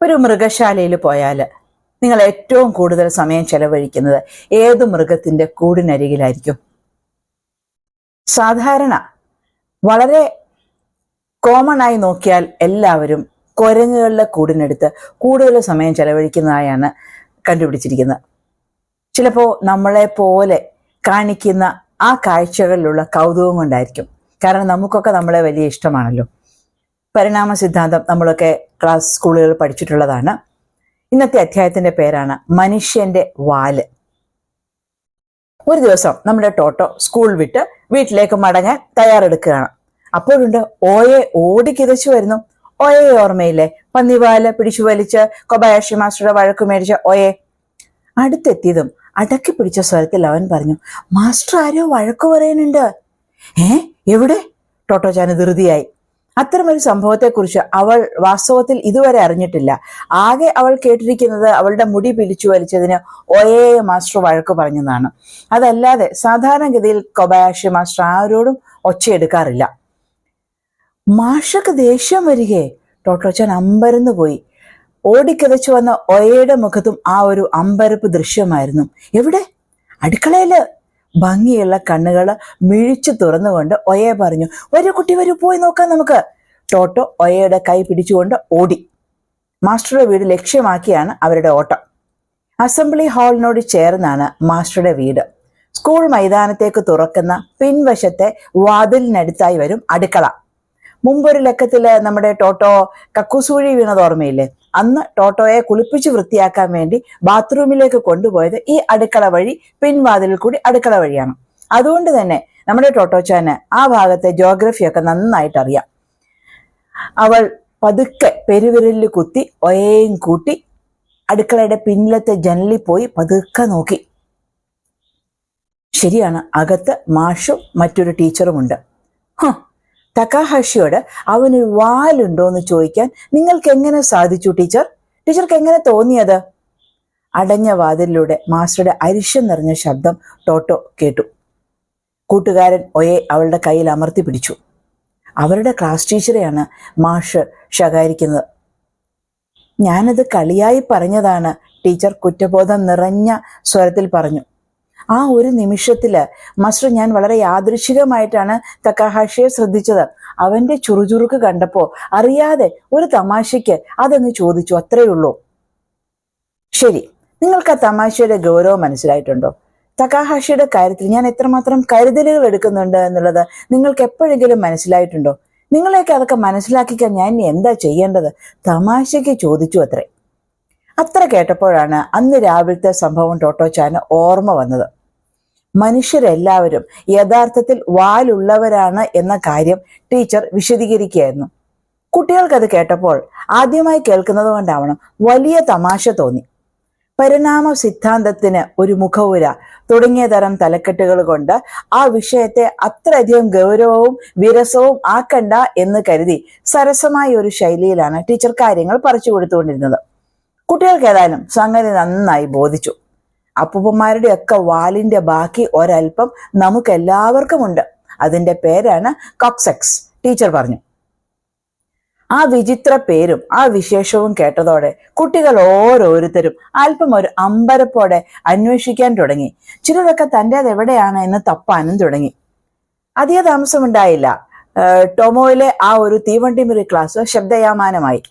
ഒരു മൃഗശാലയിൽ പോയാൽ നിങ്ങൾ ഏറ്റവും കൂടുതൽ സമയം ചെലവഴിക്കുന്നത് ഏത് മൃഗത്തിന്റെ കൂടിനരികിലായിരിക്കും? സാധാരണ വളരെ കോമൺ ആയി നോക്കിയാൽ എല്ലാവരും കുരങ്ങുകളുടെ കൂടിനടുത്ത് കൂടുതൽ സമയം ചെലവഴിക്കുന്നതായാണ് കണ്ടുപിടിച്ചിരിക്കുന്നത്. ചിലപ്പോൾ നമ്മളെ പോലെ കാണിക്കുന്ന ആ കാഴ്ചകളിലുള്ള കൗതുകം കൊണ്ടായിരിക്കും. കാരണം നമുക്കൊക്കെ നമ്മളെ വലിയ ഇഷ്ടമാണല്ലോ. പരിണാമ സിദ്ധാന്തം നമ്മളൊക്കെ സ്കൂളുകളിൽ പഠിച്ചിട്ടുള്ളതാണ്. ഇന്നത്തെ അധ്യായത്തിന്റെ പേരാണ് മനുഷ്യന്റെ വാല്. ഒരു ദിവസം നമ്മുടെ ടോട്ടോ സ്കൂൾ വിട്ട് വീട്ടിലേക്ക് മടങ്ങാൻ തയ്യാറെടുക്കുകയാണ്. അപ്പോഴുണ്ട് ഓയെ ഓടിക്കിതച്ചു വരുന്നു. ഓയെ ഓർമ്മയില്ലേ? പന്നിവാല് പിടിച്ചു വലിച്ച് കൊബയാഷി മാസ്റ്ററുടെ വഴക്കു മേടിച്ച ഓയെ. അടുത്തെത്തിയതും അടക്കി പിടിച്ച സ്വരത്തിൽ അവൻ പറഞ്ഞു, മാസ്റ്റർ ആരോ വഴക്കു പറയുന്നുണ്ട്. എവിടെ? ടോട്ടോച്ചാന് ധൃതിയായി. അത്തരമൊരു സംഭവത്തെക്കുറിച്ച് അവൾ വാസ്തവത്തിൽ ഇതുവരെ അറിഞ്ഞിട്ടില്ല. ആകെ അവൾ കേട്ടിരിക്കുന്നത് അവളുടെ മുടി പിടിച്ചു വലിച്ചതിന് ഒയേ മാസ്റ്റർ വഴക്ക് പറഞ്ഞതാണ്. അതല്ലാതെ സാധാരണഗതിയിൽ കൊബയാഷി മാസ്റ്റർ ആരോടും ഒച്ചയെടുക്കാറില്ല. മാഷക്ക് ദേഷ്യം വരികയെ? ടോട്ടോച്ചാൻ അമ്പരന്ന് പോയി. ഓടിക്കിതച്ചു വന്ന ഒയയുടെ മുഖത്തും ആ ഒരു അമ്പരപ്പ് ദൃശ്യമായിരുന്നു. എവിടെ? അടുക്കളയില്. ഭംഗിയുള്ള കണ്ണുകള് മിഴിച്ചു തുറന്നുകൊണ്ട് ഒയെ പറഞ്ഞു, വരൂ കുട്ടി വരൂ, പോയി നോക്കാം നമുക്ക്. ടോട്ടോ ഒയയുടെ കൈ പിടിച്ചുകൊണ്ട് ഓടി. മാസ്റ്ററുടെ വീട് ലക്ഷ്യമാക്കിയാണ് അവരുടെ ഓട്ടം. അസംബ്ലി ഹാളിനോട് ചേർന്നാണ് മാസ്റ്ററുടെ വീട്. സ്കൂൾ മൈതാനത്തേക്ക് തുറക്കുന്ന പിൻവശത്തെ വാതിലിനടുത്തായി വരും അടുക്കള. മുമ്പൊരു ലക്കത്തില് നമ്മുടെ ടോട്ടോ കക്കുസൂഴി വീണത് ഓർമ്മയില്ലേ? അന്ന് ടോട്ടോയെ കുളിപ്പിച്ച് വൃത്തിയാക്കാൻ വേണ്ടി ബാത്റൂമിലേക്ക് കൊണ്ടുപോയത് ഈ അടുക്കള വഴി, പിൻവാതിലിൽ കൂടി അടുക്കള വഴിയാണ്. അതുകൊണ്ട് തന്നെ നമ്മുടെ ടോട്ടോച്ചാന് ആ ഭാഗത്തെ ജോഗ്രഫിയൊക്കെ നന്നായിട്ട് അറിയാം. അവൾ പതുക്കെ പെരുവിരലിൽ കുത്തി ഒയേയും കൂട്ടി അടുക്കളയുടെ പിന്നിലത്തെ ജനലിൽ പോയി പതുക്കെ നോക്കി. ശരിയാണ്, അകത്ത് മാഷും മറ്റൊരു ടീച്ചറുമുണ്ട്. തകാഹാഷിയോട് അവനൊരു വാലുണ്ടോ എന്ന് ചോദിക്കാൻ നിങ്ങൾക്ക് എങ്ങനെ സാധിച്ചു ടീച്ചർ? ടീച്ചർക്ക് എങ്ങനെ തോന്നിയത്? അടഞ്ഞ വാതിലിലൂടെ മാസ്റ്ററുടെ അരിശം നിറഞ്ഞ ശബ്ദം ടോട്ടോ കേട്ടു. കൂട്ടുകാരൻ ഒയെ അവളുടെ കയ്യിൽ അമർത്തി പിടിച്ചു. അവരുടെ ക്ലാസ് ടീച്ചറെയാണ് മാഷ് ശകാരിക്കുന്നത്. ഞാനത് കളിയായി പറഞ്ഞതാണ്, ടീച്ചർ കുറ്റബോധം നിറഞ്ഞ സ്വരത്തിൽ പറഞ്ഞു. ആ ഒരു നിമിഷത്തില് മാസ്റ്റർ ഞാൻ വളരെ യാദൃശികമായിട്ടാണ് തകാഹാഷിയെ ശ്രദ്ധിച്ചത്. അവന്റെ ചുറുചുറുക്ക് കണ്ടപ്പോ അറിയാതെ ഒരു തമാശയ്ക്ക് അതൊന്ന് ചോദിച്ചു, അത്രയേ ഉള്ളൂ. ശരി, നിങ്ങൾക്ക് ആ തമാശയുടെ ഗൗരവം മനസ്സിലായിട്ടുണ്ടോ? തകാഹാഷിയുടെ കാര്യത്തിൽ ഞാൻ എത്രമാത്രം കരുതലുകൾ എടുക്കുന്നുണ്ട് എന്നുള്ളത് നിങ്ങൾക്ക് എപ്പോഴെങ്കിലും മനസ്സിലായിട്ടുണ്ടോ? നിങ്ങളെയൊക്കെ അതൊക്കെ മനസ്സിലാക്കിക്കാൻ ഞാൻ ഇനി എന്താ ചെയ്യേണ്ടത്? തമാശയ്ക്ക് ചോദിച്ചു അത്രേ. അത്ര കേട്ടപ്പോഴാണ് അന്ന് രാവിലത്തെ സംഭവം ടോട്ടോച്ചാന് ഓർമ്മ വന്നത്. മനുഷ്യരെല്ലാവരും യഥാർത്ഥത്തിൽ വാലുള്ളവരാണ് എന്ന കാര്യം ടീച്ചർ വിശദീകരിക്കുകയായിരുന്നു. കുട്ടികൾക്കത് കേട്ടപ്പോൾ ആദ്യമായി കേൾക്കുന്നത് കൊണ്ടാവണം വലിയ തമാശ തോന്നി. പരിണാമ സിദ്ധാന്തത്തിന് ഒരു മുഖവുര തുടങ്ങിയ തരം തലക്കെട്ടുകൾ കൊണ്ട് ആ വിഷയത്തെ അത്രയധികം ഗൗരവവും വിരസവും ആക്കണ്ട എന്ന് കരുതി സരസമായ ഒരു ശൈലിയിലാണ് ടീച്ചർ കാര്യങ്ങൾ പറിച്ചു കൊടുത്തുകൊണ്ടിരുന്നത്. കുട്ടികൾക്ക് ഏതായാലും സംഗതി നന്നായി ബോധിച്ചു. അപ്പൂപ്പന്മാരുടെ ഒക്കെ വാലിന്റെ ബാക്കി ഒരൽപ്പം നമുക്ക് എല്ലാവർക്കും ഉണ്ട്. അതിന്റെ പേരാണ് കോക്സെക്സ്, ടീച്ചർ പറഞ്ഞു. ആ വിചിത്ര പേരും ആ വിശേഷവും കേട്ടതോടെ കുട്ടികൾ ഓരോരുത്തരും അല്പം ഒരു അമ്പരപ്പോടെ അന്വേഷിക്കാൻ തുടങ്ങി. ചിലരൊക്കെ തൻ്റേത് എവിടെയാണ് എന്ന് തപ്പാനും തുടങ്ങി. അധിക താമസമുണ്ടായില്ല. ടോമോയിലെ ആ ഒരു തീവണ്ടിമുറി ക്ലാസ് ശബ്ദയാമാനമായി.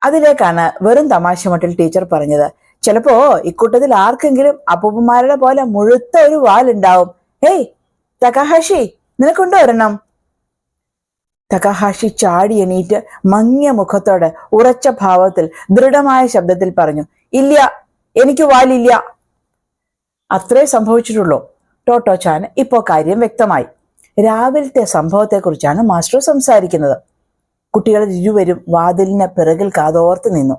അതിലേക്കാണ് വെറും തമാശ മട്ടിൽ ടീച്ചർ പറഞ്ഞത്, ചിലപ്പോ ഇക്കൂട്ടത്തിൽ ആർക്കെങ്കിലും അപ്പൂപ്പന്മാരുടെ പോലെ മുഴുത്ത ഒരു വാലുണ്ടാവും. ഹേയ് തകാഹാഷി, നിനക്കുണ്ടോ ഒരെണ്ണം? തകാഹാഷി ചാടി എണീറ്റ് മങ്ങിയ മുഖത്തോടെ ഉറച്ച ഭാവത്തിൽ ദൃഢമായ ശബ്ദത്തിൽ പറഞ്ഞു, ഇല്ല, എനിക്ക് വാലില്ല. അത്രേ സംഭവിച്ചിട്ടുള്ളൂ. ടോട്ടോച്ചാന് ഇപ്പോ കാര്യം വ്യക്തമായി. രാവിലത്തെ സംഭവത്തെക്കുറിച്ചാണ് മാസ്റ്റർ സംസാരിക്കുന്നത്. കുട്ടികൾ ഇരുവരും വാതിലിന് പിറകിൽ കാതോർത്ത് നിന്നു.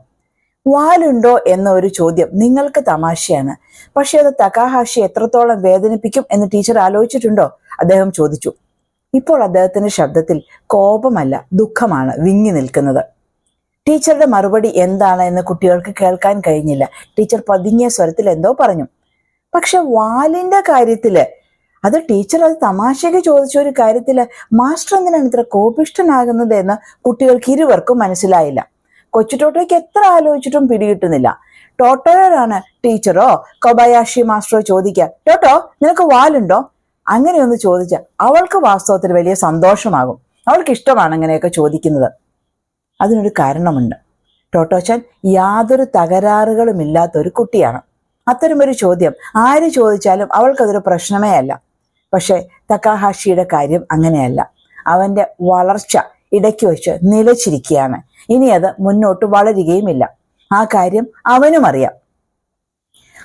വാലുണ്ടോ എന്ന ഒരു ചോദ്യം നിങ്ങൾക്ക് തമാശയാണ്, പക്ഷെ അത് തകാഹാഷി എത്രത്തോളം വേദനിപ്പിക്കും എന്ന് ടീച്ചർ ആലോചിച്ചിട്ടുണ്ടോ? അദ്ദേഹം ചോദിച്ചു. ഇപ്പോൾ അദ്ദേഹത്തിന്റെ ശബ്ദത്തിൽ കോപമല്ല, ദുഃഖമാണ് വിങ്ങി നിൽക്കുന്നത്. ടീച്ചറുടെ മറുപടി എന്താണ് എന്ന് കുട്ടികൾക്ക് കേൾക്കാൻ കഴിഞ്ഞില്ല. ടീച്ചർ പതുങ്ങിയ സ്വരത്തിൽ എന്തോ പറഞ്ഞു. പക്ഷെ വാലിന്റെ കാര്യത്തില് അത് ടീച്ചർ അത് തമാശയ്ക്ക് ചോദിച്ച ഒരു കാര്യത്തില് മാസ്റ്റർ എന്തിനാണ് ഇത്ര കോപിഷ്ഠനാകുന്നത് എന്ന് കുട്ടികൾക്ക് ഇരുവർക്കും മനസ്സിലായില്ല. കൊച്ചു ടോട്ടോയ്ക്ക് എത്ര ആലോചിച്ചിട്ടും പിടികിട്ടുന്നില്ല. ടോട്ടോയോടാണ് ടീച്ചറോ കൊബയാഷി മാസ്റ്ററോ ചോദിക്കുക, ടോട്ടോ നിനക്ക് വാലുണ്ടോ? അങ്ങനെയൊന്ന് ചോദിച്ചാൽ അവൾക്ക് വാസ്തവത്തിൽ വലിയ സന്തോഷമാകും. അവൾക്ക് ഇഷ്ടമാണ് അങ്ങനെയൊക്കെ ചോദിക്കുന്നത്. അതിനൊരു കാരണമുണ്ട്. ടോട്ടോച്ചാൻ യാതൊരു തകരാറുകളുമില്ലാത്തൊരു കുട്ടിയാണ്. അത്തരമൊരു ചോദ്യം ആര് ചോദിച്ചാലും അവൾക്കതൊരു പ്രശ്നമേ അല്ല. പക്ഷെ തക്കാഹാഷിയുടെ കാര്യം അങ്ങനെയല്ല. അവന്റെ വളർച്ച ഇടയ്ക്ക് വെച്ച് നിലച്ചിരിക്കുകയാണ്. ഇനി അത് മുന്നോട്ട് വളരുകയുമില്ല. ആ കാര്യം അവനും അറിയാം.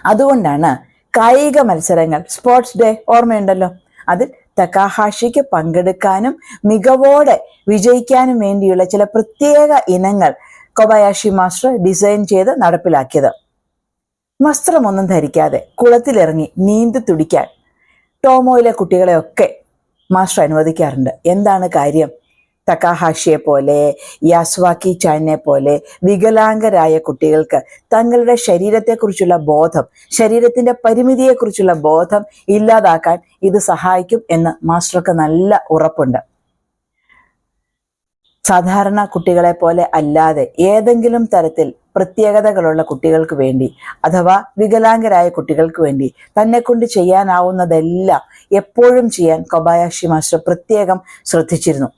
അതുകൊണ്ടാണ് കായിക മത്സരങ്ങൾ, സ്പോർട്സ് ഡേ ഓർമ്മയുണ്ടല്ലോ, അതിൽ തക്കാഹാഷിക്ക് പങ്കെടുക്കാനും മികവോടെ വിജയിക്കാനും വേണ്ടിയുള്ള ചില പ്രത്യേക ഇനങ്ങൾ കൊബയാഷി മാസ്റ്റർ ഡിസൈൻ ചെയ്ത് നടപ്പിലാക്കിയത്. വസ്ത്രമൊന്നും ധരിക്കാതെ കുളത്തിലിറങ്ങി നീന്തി തുടിക്കാൻ ടോമോയിലെ കുട്ടികളെയൊക്കെ മാസ്റ്റർ അനുവദിക്കാറുണ്ട്. എന്താണ് കാര്യം? തക്കാഹാഷിയെ പോലെ യാസ്വാക്കി ചാനെ പോലെ വികലാംഗരായ കുട്ടികൾക്ക് തങ്ങളുടെ ശരീരത്തെക്കുറിച്ചുള്ള ബോധം, ശരീരത്തിന്റെ പരിമിതിയെക്കുറിച്ചുള്ള ബോധം ഇല്ലാതാക്കാൻ ഇത് സഹായിക്കും എന്ന് മാസ്റ്റർക്ക് നല്ല ഉറപ്പുണ്ട്. സാധാരണ കുട്ടികളെ പോലെ അല്ലാതെ ഏതെങ്കിലും തരത്തിൽ പ്രത്യേകതകളുള്ള കുട്ടികൾക്ക് വേണ്ടി അഥവാ വികലാംഗരായ കുട്ടികൾക്ക് വേണ്ടി തന്നെ കൊണ്ട് ചെയ്യാനാവുന്നതെല്ലാം എപ്പോഴും ചെയ്യാൻ കൊബയാഷി മാസ്റ്റർ പ്രത്യേകം ശ്രദ്ധിച്ചിരുന്നു.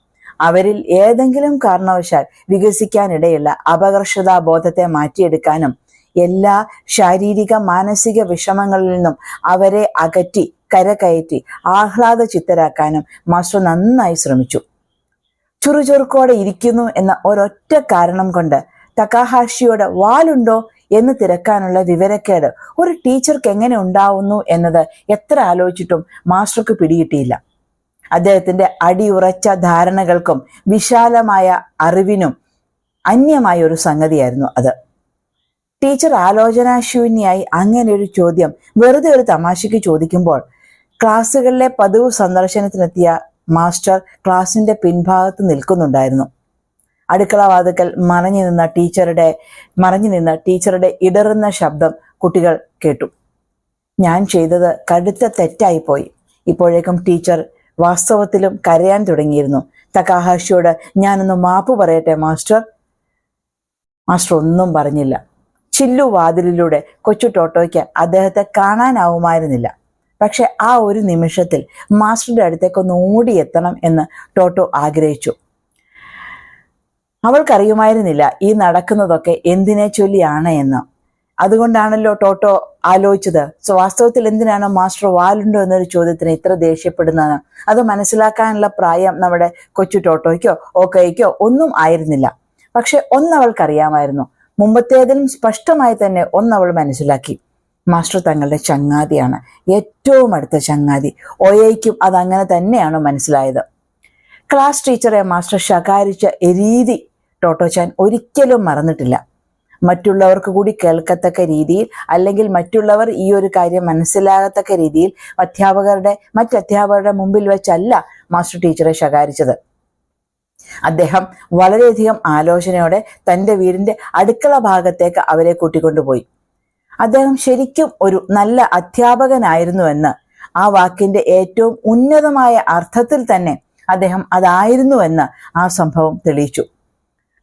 അവരിൽ ഏതെങ്കിലും കാരണവശാൽ വികസിക്കാനിടയുള്ള അപകർഷതാബോധത്തെ മാറ്റിയെടുക്കാനും എല്ലാ ശാരീരിക മാനസിക വിഷമങ്ങളിൽ നിന്നും അവരെ അകറ്റി കരകയറ്റി ആഹ്ലാദ ചിത്തരാക്കാനും മാസ്റ്റർ നന്നായി ശ്രമിച്ചു. ചുറുചുറുക്കോടെ ഇരിക്കുന്നു എന്ന ഒരൊറ്റ കാരണം കൊണ്ട് തക്കാഹാഷിയോട് വാലുണ്ടോ എന്ന് തിരക്കാനുള്ള വിവരക്കേട് ഒരു ടീച്ചർക്ക് എങ്ങനെ ഉണ്ടാവുന്നു എന്നത് എത്ര ആലോചിച്ചിട്ടും മാസ്റ്റർക്ക് പിടികിട്ടിയില്ല. അദ്ദേഹത്തിന്റെ അടിയുറച്ച ധാരണകൾക്കും വിശാലമായ അറിവിനും അന്യമായ ഒരു സംഗതിയായിരുന്നു അത്. ടീച്ചർ ആലോചനാശൂന്യായി അങ്ങനെ ഒരു ചോദ്യം വെറുതെ ഒരു തമാശയ്ക്ക് ചോദിക്കുമ്പോൾ ക്ലാസ്സുകളിലെ പതിവ് സന്ദർശനത്തിനെത്തിയ മാസ്റ്റർ ക്ലാസിന്റെ പിൻഭാഗത്ത് നിൽക്കുന്നുണ്ടായിരുന്നു. അടുക്കള വാതിക്കൽ മറഞ്ഞു നിന്ന ടീച്ചറുടെ ഇടറുന്ന ശബ്ദം കുട്ടികൾ കേട്ടു. ഞാൻ ചെയ്തത് കടുത്ത തെറ്റായിപ്പോയി. ഇപ്പോഴേക്കും ടീച്ചർ വാസ്തവത്തിലും കരയാൻ തുടങ്ങിയിരുന്നു. തക്കാഹാഷിയോട് ഞാനൊന്ന് മാപ്പ് പറയട്ടെ മാസ്റ്റർ. മാസ്റ്റർ ഒന്നും പറഞ്ഞില്ല. ചില്ലുവാതിലിലൂടെ കൊച്ചു ടോട്ടോയ്ക്ക് അദ്ദേഹത്തെ കാണാനാവുമായിരുന്നില്ല. പക്ഷെ ആ ഒരു നിമിഷത്തിൽ മാസ്റ്ററുടെ അടുത്തേക്കൊന്ന് ഓടിയെത്തണം എന്ന് ടോട്ടോ ആഗ്രഹിച്ചു. അവൾക്കറിയുമായിരുന്നില്ല ഈ നടക്കുന്നതൊക്കെ എന്തിനെ ചൊല്ലിയാണ് എന്ന്. അതുകൊണ്ടാണല്ലോ ടോട്ടോ ആലോചിച്ചത്, വാസ്തവത്തിൽ എന്തിനാണ് മാസ്റ്റർ വാലുണ്ടോ എന്നൊരു ചോദ്യത്തിന് ഇത്ര ദേഷ്യപ്പെടുന്നത്? അത് മനസ്സിലാക്കാനുള്ള പ്രായം നമ്മുടെ കൊച്ചു ടോട്ടോയ്ക്കോ ഓക്കോയ്ക്കോ ഒന്നും ആയിരുന്നില്ല. പക്ഷെ ഒന്നവൾക്കറിയാമായിരുന്നു. മുമ്പത്തേതിലും സ്പഷ്ടമായി തന്നെ ഒന്നവൾ മനസ്സിലാക്കി. മാസ്റ്റർ തങ്ങളുടെ ചങ്ങാതിയാണ്, ഏറ്റവും അടുത്ത ചങ്ങാതി. ഒയയ്ക്കും അതങ്ങനെ തന്നെയാണ് മനസ്സിലായത്. ക്ലാസ് ടീച്ചറെ മാസ്റ്റർ ശകാരിച്ച രീതി ടോട്ടോച്ചാൻ ഒരിക്കലും മറന്നിട്ടില്ല. മറ്റുള്ളവർക്ക് കൂടി കേൾക്കത്തക്ക രീതിയിൽ, അല്ലെങ്കിൽ മറ്റുള്ളവർ ഈ ഒരു കാര്യം മനസ്സിലാകത്തക്ക രീതിയിൽ മറ്റധ്യാപകരുടെ മുമ്പിൽ വെച്ചല്ല മാസ്റ്റർ ടീച്ചറെ ശകാരിച്ചത്. അദ്ദേഹം വളരെയധികം ആലോചനയോടെ തൻ്റെ വീടിന്റെ അടുക്കള ഭാഗത്തേക്ക് അവരെ കൂട്ടിക്കൊണ്ടുപോയി. അദ്ദേഹം ശരിക്കും ഒരു നല്ല അധ്യാപകനായിരുന്നുവെന്ന്, ആ വാക്കിന്റെ ഏറ്റവും ഉന്നതമായ അർത്ഥത്തിൽ തന്നെ അദ്ദേഹം അതായിരുന്നുവെന്ന് ആ സംഭവം തെളിയിച്ചു.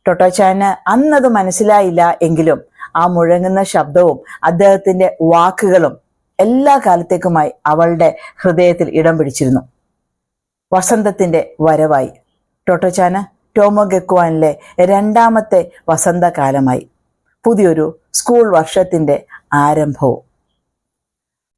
ടോട്ടോച്ചാന് അന്നത് മനസ്സിലായില്ല എങ്കിലും ആ മുഴങ്ങുന്ന ശബ്ദവും അദ്ദേഹത്തിന്റെ വാക്കുകളും എല്ലാ കാലത്തേക്കുമായി അവളുടെ ഹൃദയത്തിൽ ഇടം പിടിച്ചിരുന്നു. വസന്തത്തിന്റെ വരവായി. ടോട്ടോച്ചാന് ടോമോഗെക്കുവാനിലെ രണ്ടാമത്തെ വസന്തകാലമായി. പുതിയൊരു സ്കൂൾ വർഷത്തിന്റെ ആരംഭവും.